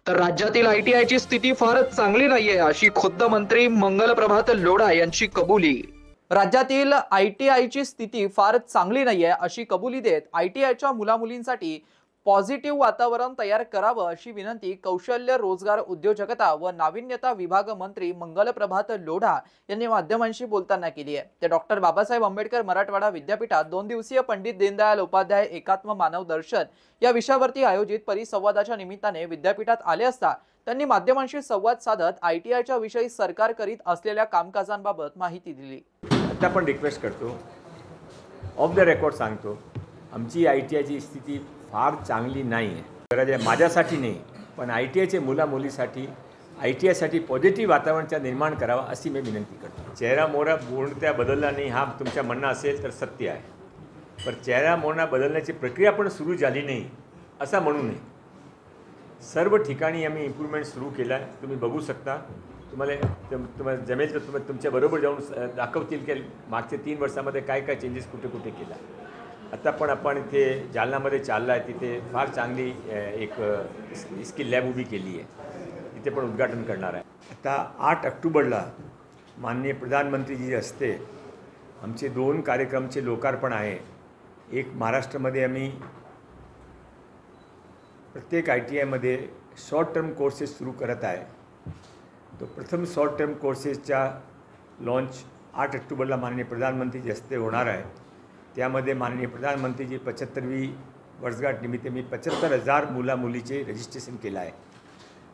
तर राज्यातील आयटीआयची स्थिती फारच चांगली नाहीये अशी खुद्द मंत्री मंगलप्रभात लोढा यांची कबुली। राज्यातील आयटीआयची स्थिती फारच चांगली नाहीये अशी कबुली देत आयटीआयच्या मुलामुलींसाठी पॉझिटिव्ह वातावरण तयार करावं अशी विनंती कौशल्य रोजगार उद्योजकता व नाविन्यता विभाग मंत्री मंगलप्रभात लोढा यांनी माध्यमांशी बोलताना केली आहे। ते डॉक्टर बाबासाहेब आंबेडकर मराठवाडा विद्यापीठात 2 दिवसीय पंडित दीनदयाल उपाध्याय एकात्म मानव दर्शन या विषयावरती आयोजित परिसंवादाच्या निमित्ताने विद्यापीठात आले असता त्यांनी माध्यमांशी संवाद साधत आयटीआयच्या विषयी सरकार करीत असलेल्या कामकाजांबाबत माहिती दिली। आता पण रिक्वेस्ट करतो, ऑफ द रेकॉर्ड सांगतो, आमची आयटीआयची स्थिती फार चांगली नाही आहे। गरज आहे माझ्यासाठी नाही, पण आयटीआयचे मुलामुलीसाठी आयटीआयसाठी पॉझिटिव्ह वातावरणाचा निर्माण करावा अशी मी विनंती करतो। चेहरा मोहरा पूर्णतः बदलला नाही हा तुमच्या म्हणणं असेल तर सत्य आहे, पण चेहरा मोहरा बदलण्याची प्रक्रिया पण सुरू झाली नाही असं म्हणू नये। सर्व ठिकाणी आम्ही इम्प्रूव्हमेंट सुरू केला आहे, तुम्ही बघू शकता। तुम्हाला जमेल तर तुमच्याबरोबर जाऊन दाखवतील की मागच्या 3 वर्षामध्ये काय काय चेंजेस कुठे कुठे केला। आता पण आपण इथे जालनामध्ये चालला आहे, तिथे फार चांगली एक स्किल लॅब उभी केली आहे, तिथे पण उद्घाटन करणार आहे। आता 8 ऑक्टोबरला माननीय प्रधानमंत्रीजी हस्ते आमचे 2 कार्यक्रमचे लोकार्पण आहे। एक महाराष्ट्रामध्ये आम्ही प्रत्येक आयटीआयमध्ये शॉर्ट टर्म कोर्सेस सुरू करत आहे। तो प्रथम शॉर्ट टर्म कोर्सेसचा लॉन्च 8 ऑक्टोबरला माननीय प्रधानमंत्रीजी हस्ते होणार आहे। त्यामध्ये माननीय प्रधानमंत्रीजी 75वी वर्षगाठ निमित्त मी 75,000 मुलीचे रजिस्ट्रेशन केलं आहे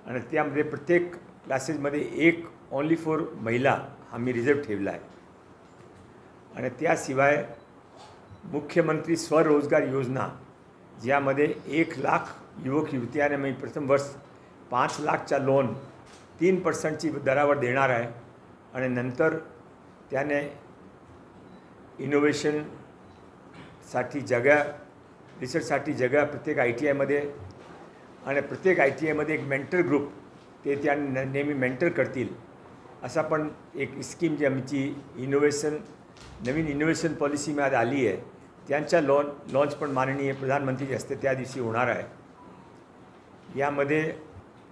आणि त्यामध्ये प्रत्येक क्लासेसमध्ये एक ओनली फॉर महिला आम्ही रिझर्व ठेवला आहे। आणि त्याशिवाय मुख्यमंत्री स्वरोजगार योजना ज्यामध्ये 1 लाख युवक युवतींना मी प्रथम वर्ष 5 लाखचा लोन 3% दरावर देणार आहे आणि नंतर त्याने इनोव्हेशनसाठी जागा, रिसर्चसाठी जागा प्रत्येक आयटीआयमध्ये आणि प्रत्येक आयटीआयमध्ये एक मेंटर ग्रुप ते त्या नेहमी मेंटर करतील असा पण एक स्कीम जी आमची नवीन इनोव्हेशन पॉलिसीमध्ये आली आहे त्यांचा लॉन्च पण माननीय प्रधानमंत्री असते त्या दिवशी होणार आहे। यामध्ये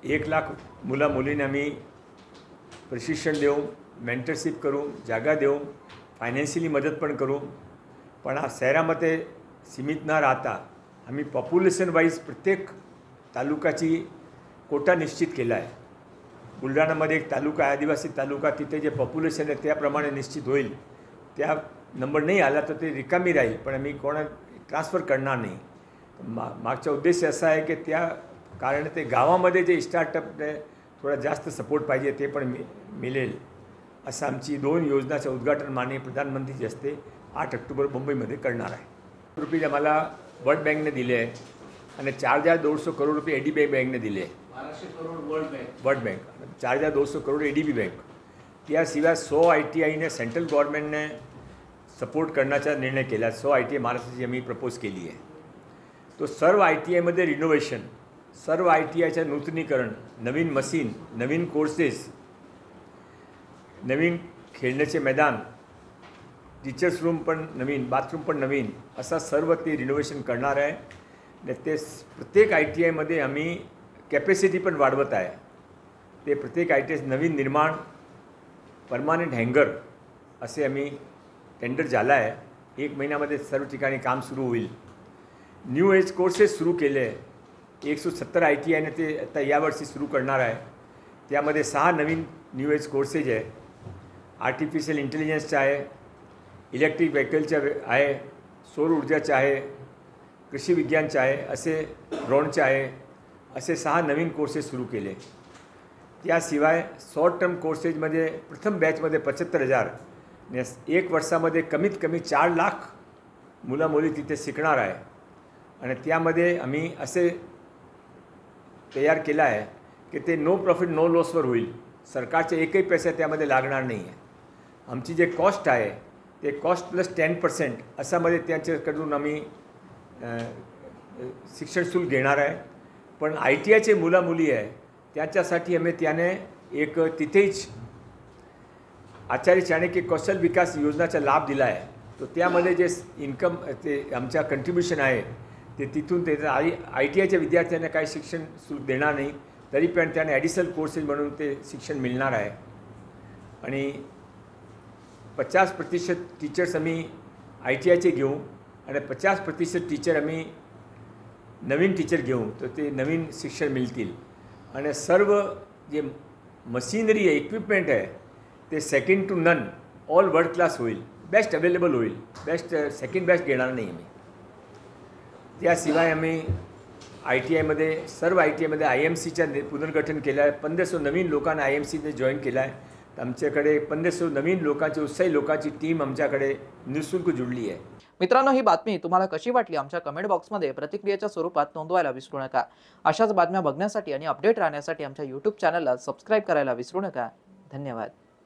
1 लाख मुलींना आम्ही प्रशिक्षण देऊ, मेंटरशिप करू, जागा देऊ, फायनान्शियली मदत पण करू। पण हा शहरामध्ये सीमित न राहता आम्ही पॉप्युलेशन वाईज प्रत्येक तालुकाची कोटा निश्चित केला आहे। बुलढाणामध्ये एक तालुका आहे, आदिवासी तालुका, तिथे जे पॉप्युलेशन आहे त्याप्रमाणे निश्चित होईल। त्या नंबर नाही आला तर ते रिकामी राहील, पण आम्ही कोणा ट्रान्सफर करणार नाही। मागचा उद्देश असा आहे की त्या कारण ते गावामध्ये जे स्टार्टअपने थोडा जास्त सपोर्ट पाहिजे ते पण मिळेल असं आमची 2 योजनाचं उद्घाटन माननीय प्रधानमंत्रीजी हस्ते 8 ऑक्टोबर मुंबईमध्ये करणार आहे। रुपये आम्हाला वर्ल्ड बँकने दिले आहे आणि 4,200 करोड रुपये एडीबी बँकने दिले आहे। 1200 crore world bank 4,200 crore ADB bank. त्याशिवाय 100 आयटीआयने सेंट्रल गव्हर्नमेंटने सपोर्ट करण्याचा निर्णय केला। 100 आयटीआय महाराष्ट्राची आम्ही प्रपोज केली आहे। तो सर्व आयटीआयमध्ये रिनोव्हेशन, सर्व आयटीआयचं नूतनीकरण, नवीन मशीन, नवीन कोर्सेस, नवीन खेळण्याचे मैदान, टीचर्स रूम पण नवीन, बाथरूम पण नवीन असा सर्व ते रिनोव्हेशन करणार आहे। आणि ते प्रत्येक आयटीआयमध्ये आम्ही कॅपॅसिटी पण वाढवत आहे। ते प्रत्येक आयटीआय नवीन निर्माण, परमानंट हँगर असे आम्ही टेंडर झाला आहे। 1 महिन्यामध्ये सर्व ठिकाणी काम सुरू होईल। न्यू एज कोर्सेस सुरू केले, 170 आयटीआयने ते आता यावर्षी सुरू करणार आहे। त्यामध्ये 6 नवीन न्यू एज कोर्सेस आहे। आर्टिफिशियल इंटेलिजन्सचा आहे, इलेक्ट्रिक व्हेकलचा आहे, सौर ऊर्जाचा आहे, कृषी विज्ञानचा आहे, असे ड्रोनचा आहे, असे 6 नवीन कोर्सेस सुरू केले। त्याशिवाय शॉर्ट टर्म कोर्सेसमध्ये प्रथम बॅचमध्ये 75,000 आणि 1 वर्षामध्ये कमीत कमी 4 लाख मुली तिथे शिकणार आहे। आणि त्यामध्ये आम्ही असे तयार केला आहे की ते नो प्रॉफिट नो लॉसवर होईल, सरकारचे एकही पैसा त्यामध्ये लागणार नाही आहे। आमची जे कॉस्ट आहे ते कॉस्ट प्लस 10% असामध्ये त्यांच्याकडून आम्ही शिक्षण शुल्क घेणार आहे। पण आयटीआयचे मुली आहे त्याच्यासाठी आम्ही त्याने एक तिथेच आचार्य चाणक्य कौशल विकास योजनाचा लाभ दिला आहे। तो त्यामध्ये जे इन्कम ते आमचा कंट्रीब्युशन आहे ते तिथून ते आयटीआयच्या विद्यार्थ्यांना काही शिक्षण शुल्क देणार नाही, तरी पण त्यांना ॲडिशनल कोर्सेस म्हणून ते शिक्षण मिळणार आहे. आणि 50% टीचर्स आम्ही ITIचे घेऊ आणि 50% टीचर आम्ही नवीन टीचर घेऊ, तर ते नवीन शिक्षण मिळतील. आणि सर्व जे मशिनरी आहे, इक्विपमेंट आहे, ते second to none, all world class होईल, बेस्ट अवेलेबल होईल. बेस्ट सेकंड बेस्ट घेणार नाही आम्ही. त्याशिवाय आम्ही ITIमध्ये सर्व ITIमध्ये IMCच्या पुनर्गठन केलं आहे. 1500 नवीन लोकांना IMCने जॉईन केलं आहे. तर आमच्याकडे 1500 नवीन लोकांची, उत्साही लोकांची टीम आमच्याकडे निःशुल्क जुळली आहे. मित्रांनो, ही बातमी तुम्हाला कशी वाटली आमच्या कमेंट बॉक्समध्ये प्रतिक्रियेच्या स्वरूपात नोंदवायला विसरू नका. अशाच बातम्या बघण्यासाठी आणि अपडेट राहण्यासाठी आमच्या YouTube चॅनलला सबस्क्राईब करायला विसरू नका. धन्यवाद.